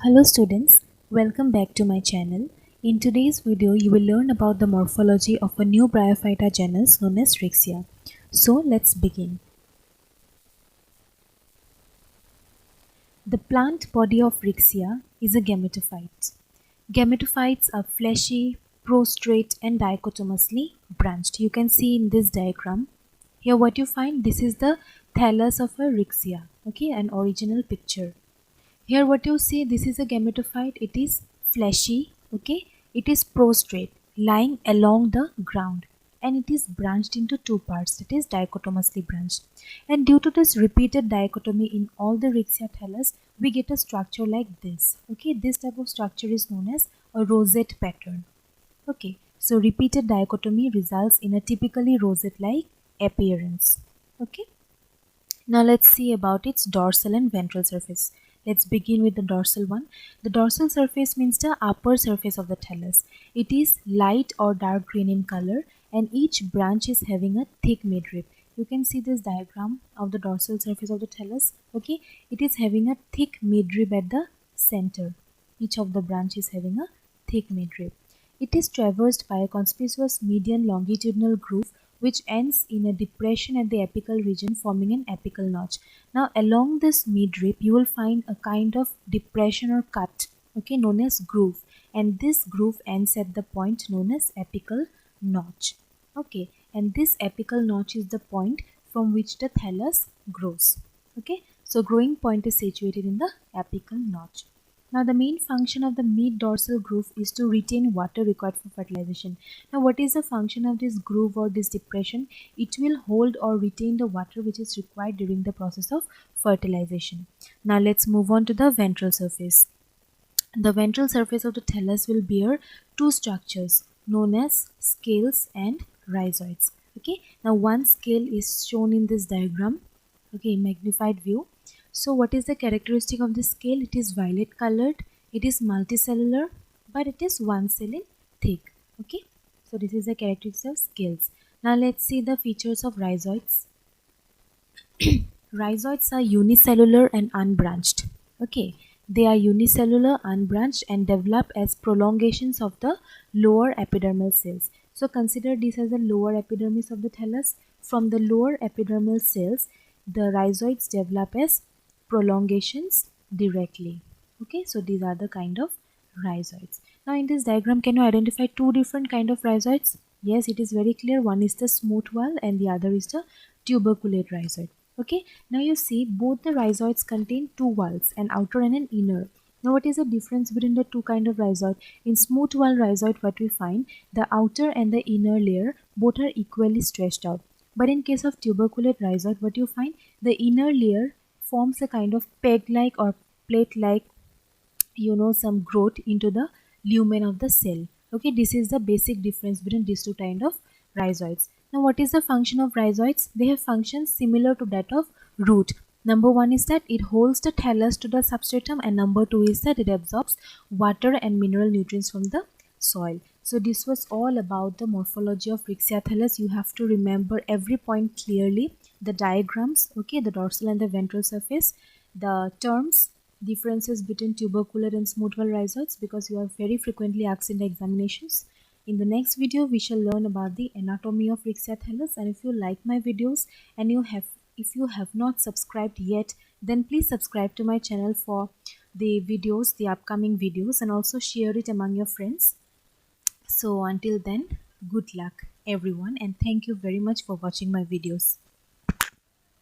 Hello students, welcome back to my channel. In today's video, you will learn about the morphology of a new Bryophyta genus known as Rixia. So let's begin. The plant body of Rixia is a gametophyte. Gametophytes are fleshy, prostrate and dichotomously branched. You can see in this diagram. Here what you find, this is the thallus of a Rixia, okay, an original picture. Here what you see, this is a gametophyte. It is fleshy, okay, it is prostrate, lying along the ground, and it is branched into two parts, it is dichotomously branched. And due to this repeated dichotomy in all the Rixia thallus, we get a structure like this, okay. This type of structure is known as a rosette pattern, okay. So repeated dichotomy results in a typically rosette like appearance, okay. Now let's see about its dorsal and ventral surface. Let's begin with the dorsal one. The dorsal surface means the upper surface of the thallus. It is light or dark green in color and each branch is having a thick midrib. You can see this diagram of the dorsal surface of the thallus. Okay, it is having a thick midrib at the center. Each of the branch is having a thick midrib. It is traversed by a conspicuous median longitudinal groove which ends in a depression at the apical region forming an apical notch. Now along this midrib you will find a kind of depression or cut, okay, known as groove, and this groove ends at the point known as apical notch, okay, and this apical notch is the point from which the thallus grows, okay. So growing point is situated in the apical notch. Now the main function of the mid-dorsal groove is to retain water required for fertilization. Now what is the function of this groove or this depression? It will hold or retain the water which is required during the process of fertilization. Now let's move on to the ventral surface. The ventral surface of the thallus will bear two structures known as scales and rhizoids. Okay. Now one scale is shown in this diagram, okay, magnified view. So what is the characteristic of this scale? It is violet colored, it is multicellular, but it is one cell in thick, okay. So this is the characteristic of scales. Now let's see the features of rhizoids. Rhizoids are unicellular and unbranched, okay. They are unicellular, unbranched and develop as prolongations of the lower epidermal cells. So consider this as the lower epidermis of the thallus. From the lower epidermal cells, the rhizoids develop as prolongations directly, okay. So these are the kind of rhizoids. Now in this diagram, can you identify two different kind of rhizoids? Yes, it is very clear. One is the smooth wall and the other is the tuberculate rhizoid, okay. Now you see both the rhizoids contain two walls, an outer and an inner. Now what is the difference between the two kind of rhizoid? In smooth wall rhizoid, what we find, the outer and the inner layer both are equally stretched out. But in case of tuberculate rhizoid, what you find, the inner layer forms a kind of peg-like or plate-like, some growth into the lumen of the cell. Okay, this is the basic difference between these two kind of rhizoids. Now, what is the function of rhizoids? They have functions similar to that of root. Number one is that it holds the thallus to the substratum, and number two is that it absorbs water and mineral nutrients from the soil. So this was all about the morphology of Rixia thallus. You have to remember every point clearly, the diagrams, okay, the dorsal and the ventral surface, the terms, differences between tuberculate and smooth wall rhizoids, because you are very frequently asked in the examinations. In the next video, we shall learn about the anatomy of Rixia thallus. And if you like my videos and if you have not subscribed yet, then please subscribe to my channel for the videos, the upcoming videos, and also share it among your friends. So until then, good luck everyone, and thank you very much for watching my videos.